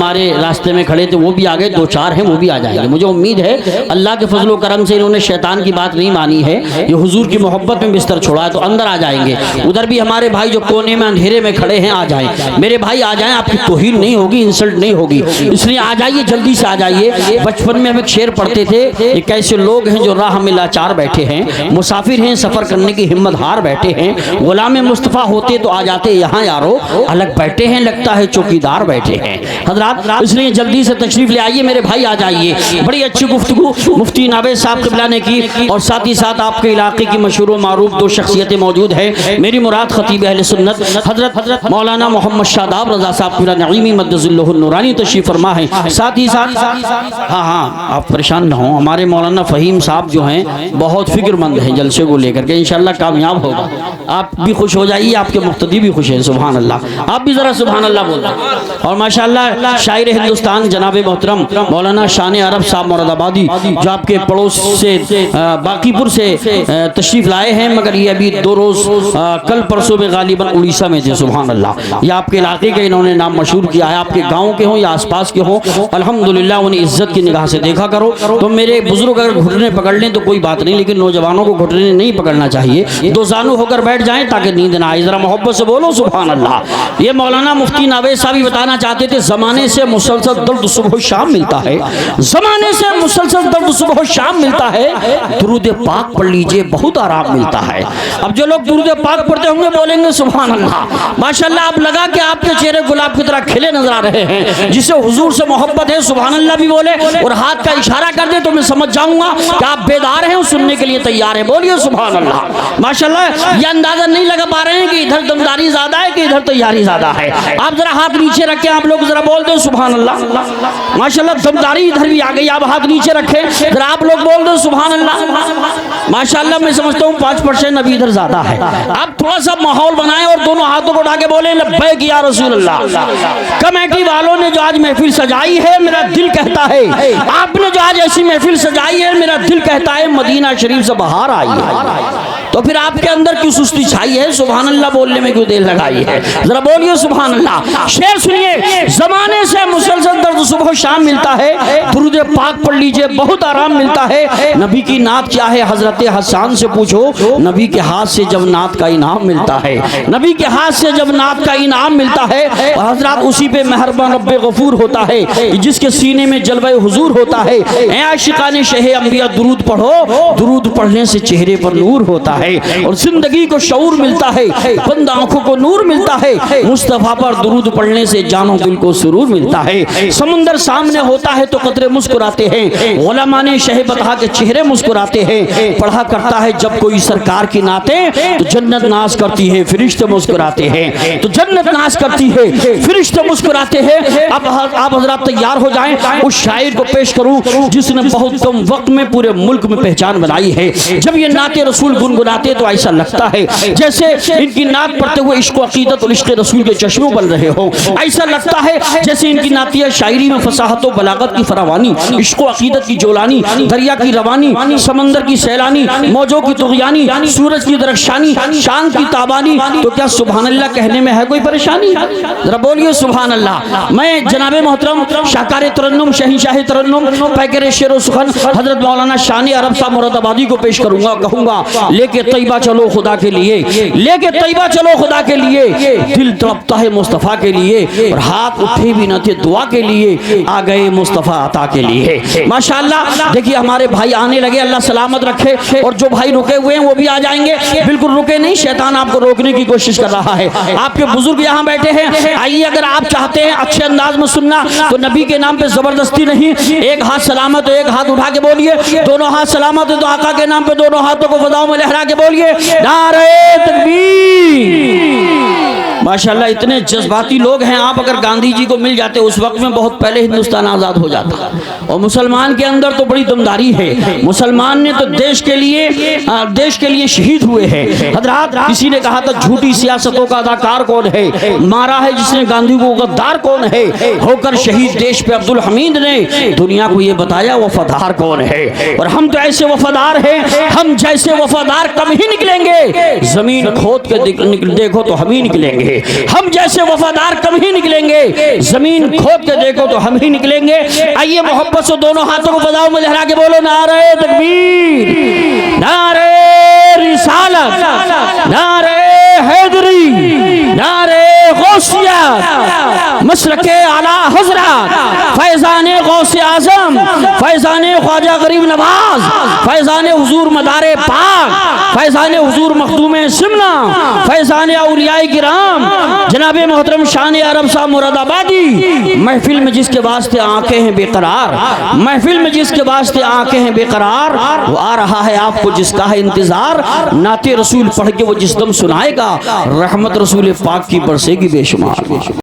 हमारे रास्ते में खड़े थे वो भी आ गए, 2-4 हैं वो भी आ जाएंगे। मुझे उम्मीद है अल्लाह के फजल व करम से इन्होंने शैतान की बात नहीं मानी है, ये हुजूर की मोहब्बत में बिस्तर छोड़ा है तो अंदर आ जाएंगे। उधर भी हमारे भाई जो कोने में अंधेरे में खड़े हैं आ जाएं। मेरे भाई आ जाएं, आपकी तौहीन नहीं होगी, इंसल्ट नहीं होगी, इसलिए आ जाइए, जल्दी से आ जाइए। बचपन में हम एक शेर पढ़ते थे, ये कैसे लोग हैं जो राह में लाचार बैठे हैं, मुसाफिर हैं सफर करने की हिम्मत हार बैठे हैं, गुलाम मुस्तफ़ा होते तो आ जाते यहाँ यारो, अलग बैठे हैं लगता है चौकीदार बैठे हैं। हजरात इसलिए जल्दी से तशरीफ ले आइए, मेरे भाई आ जाइए। बड़ी अच्छी गुफ्तगू मुफ्ती नावेद साहब क़िबला ने की और साथ ही साथ आपके इलाके की मशहूर व मारूफ 2 शख्सियतें मौजूद है। मेरी मुराद खतीब अहले सुन्नत हजरत मौलाना मोहम्मद शादाब रज़ा साहब क़िबला नईमी मद्दज़िल्लहुल नूरानी तशरीफ़ फरमा है। साथ ही साथ हाँ आप परेशान न हो, हमारे मौलाना फ़हीम साहब जो हैं बहुत फिक्रमंद हैं जलसे को लेकर के, इंशाअल्लाह कामयाब होगा। आप भी खुश हो जाइए, आपके मुक्तदी भी खुश हैं, सुभान अल्लाह। आप भी ज़रा सुभान अल्लाह बोल। और माशाअल्लाह शायर हिंदुस्तान जनाब मोहतरम मौलाना शान अरब साहब मुरादाबादी जो आपके पड़ोस से बाकीपुर से तशरीफ़ लाए हैं, मगर ये अभी 2 रोज़ कल परसों में गालिबन उड़ीसा में थे, सुभान अल्लाह। ये आपके इलाके का इन्होंने नाम मशहूर किया है, आपके गाँव के हों या आसपास के हों, अल्हम्दुलिल्लाह उन्हें इज्जत की निगाह से देखा करो। तो मेरे बुजुर्ग अगर घुटने पकड़ लें तो कोई बात नहीं, लेकिन नौजवानों को घुटने नहीं पकड़ना चाहिए, 2 जानू होकर बैठ जाएं ताकि नींद ना आए। जरा मोहब्बत से बोलो सुभान अल्लाह। ये मौलाना मुफ्ती नावेद साहब भी बताना चाहते थे, जमाने से मुसलसल दर्द सुबह शाम मिलता है, जमाने से मुसलसल दर्द सुबह शाम मिलता है, दुरूद पाक पढ़ लीजिए बहुत आराम मिलता है। अब जो लोग दुरूद पाक पढ़ते होंगे बोलेंगे सुभान अल्लाह माशाअल्लाह, आप लगा कि आपके चेहरे गुलाब की तरह खिले नजर आ रहे हैं। जिसे हुजूर से मोहब्बत है सुभान अल्लाह भी बोले और हाथ का इशारा कर दे तो मैं समझ जाऊंगा कि आप बेदार हैं, सुनने के लिए तैयार हैं। बोलिए सुभान अल्लाह माशाअल्लाह। ये अंदाजा नहीं लगा पा रहे हैं कि इधर दमदारी ज्यादा है कि इधर तैयारी ज्यादा है। आप जरा हाथ नीचे रखें, आप लोग जरा बोल दो सुभान अल्लाह माशाअल्लाह। दमदारी इधर भी आ गई, आप हाथ नीचे रखें जरा, आप लोग बोल दो सुभान अल्लाह माशाअल्लाह। मैं समझता हूँ 5% अभी इधर ज्यादा है। आप थोड़ा सा माहौल बनाएं और दोनों हाथों को उठा के बोले लब्बैक या रसूल अल्लाह। कमेटी वालों ने जो आज महफिल सजाई है, मेरा दिल कहता है, आपने जो आज ऐसी महफिल सजाई है, मेरा दिल कहता है मदीना शरीफ से बाहर आई है। तो फिर आपके अंदर क्यों सुस्ती छाई है, सुभान अल्लाह बोलने में क्यों देर लगाई है, जरा बोलिए सुभान अल्लाह। शेर सुनिए, जमाने से मुसलसल दर्द सुबह शाम मिलता है, दुरूद पाक पढ़ लीजिए बहुत आराम मिलता है। नबी की नात क्या है हजरत हसन से पूछो, नबी के हाथ से जब नात का इनाम मिलता है, नबी के हाथ से जब नात का इनाम मिलता है, हजरत उसी पे मेहरबान रब्बे गफूर होता है, जिसके सीने में जलवे हुजूर होता है। ऐ आशिकाने शहे अंबिया दुरूद पढ़ो, दुरूद पढ़ने से चेहरे पर नूर होता है और जिंदगी को शऊर मिलता है, बंद आंखों को नूर मिलता है। मुस्तफा पर दुरूद पढ़ने से जानो दिल को सुरूर मिलता है। समुंदर सामने होता है तो कतरे मुस्कुराते हैं, उलमा ने शहे बता के चेहरे मुस्कुराते हैं। पढ़ा करता है जब कोई सरकार की नाते तो जन्नत नाश करती है, फरिश्ते मुस्कुराते हैं, तो जन्नत नाश करती है, फरिश्ते मुस्कुराते हैं। अब आप हजरात तैयार हो जाएं, उस शायर को पेश करूं जिसने बहुत कम वक्त में पूरे मुल्क में पहचान बनाई है। जब ये नाते रसूल गुनगुनाते तो ऐसा लगता है जैसे इनकी नात पढ़ते हुए इश्क अकीदत और इश्क रसूल के चश्मे बन रहे हो। ऐसा लगता है जैसे इनकी नातिया शायरी में फसाहत और बलागत की फरावानी, इश्क अकीदत की जोलानी, दरिया की रवानी, समंदर की सैलानी, मौजों की तुग़यानी, सूरज की दरख्शानी, शान की ताबानी। तो क्या सुभान अल्लाह कहने में है कोई परेशानी, जरा बोलिए सुभान अल्लाह। मैं जनाबे मोहतरम शाकार तरन्नुम शहंशाह तरन्नुम पैकर शेर सुखन हजरत मौलाना शान अरब साहब मुरादाबादी को पेश करूंगा, कहूंगा लेके तैयबा चलो खुदा के लिए, लेके तैयबा चलो खुदा के लिए, दिल तड़पता है मुस्तफ़ा के लिए और हाथ उठे भी न थे दुआ के लिए, आ गए मुस्तफ़ा अता के लिए। माशाअल्लाह देखिए हमारे भाई आने लगे, अल्लाह सलामत रखे। और जो भाई रुके हुए हैं वो भी आ जाएंगे, बिल्कुल रुके नहीं, शैतान आपको रोकने की कोशिश कर रहा है। आपके बुजुर्ग यहाँ बैठे हैं, आइए अगर आप चाहते हैं अच्छे अंदाज में सुनना तो नबी के नाम पे जबरदस्ती नहीं, एक हाथ सलामत है, एक हाथ उठा के बोलिए, दोनों हाथ सलामत है तो आका के नाम पे दोनों हाथों को फदाओं में लहरा के बोलिए नारे तकबीर। माशाल्लाह इतने जज्बाती लोग हैं, आप अगर गांधी जी को मिल जाते उस वक्त में बहुत पहले हिंदुस्तान आज़ाद हो जाता। और मुसलमान के अंदर तो बड़ी दमदारी है, मुसलमान ने तो देश के लिए शहीद हुए हैं। हजरात किसी ने कहा था झूठी सियासतों का अदाकार कौन है, मारा है जिसने गांधी को गद्दार कौन है, होकर शहीद देश पे अब्दुल हमीद ने दुनिया को ये बताया वफादार कौन है। और हम तो ऐसे वफादार हैं, हम जैसे वफादार कम ही निकलेंगे, जमीन खोद के देखो तो हम ही निकलेंगे। हम जैसे वफादार कम ही निकलेंगे, जमीन खोद के देखो तो हम ही निकलेंगे। आइए मोहब्बत से दोनों हाथों को बजाओ में लहरा के बोलो नारे तकबीर, नारे रिसालत, नारे हैदरी, नारे गौसिया, मशरके आला हजरत, फैजाने गौसे आजम, फैजाने ख्वाजा गरीब नवाज, फैजाने हुजूर मदारे पाक, फैजाने हुजूर मखदूमे शिमला, फैजाने औलियाए किराम जनाब मोहतरम शान अरब साहब मुरादाबादी। महफिल में जिसके वास्ते आंखें हैं बेकरार, महफिल में जिसके वास्ते आंखें हैं बेकरार, वो आ रहा है आपको जिसका है इंतजार। नाते रसूल पढ़ के वो जिस दम सुनाएगा, रहमत रसूल पाक की बरसेगी बेशुमार।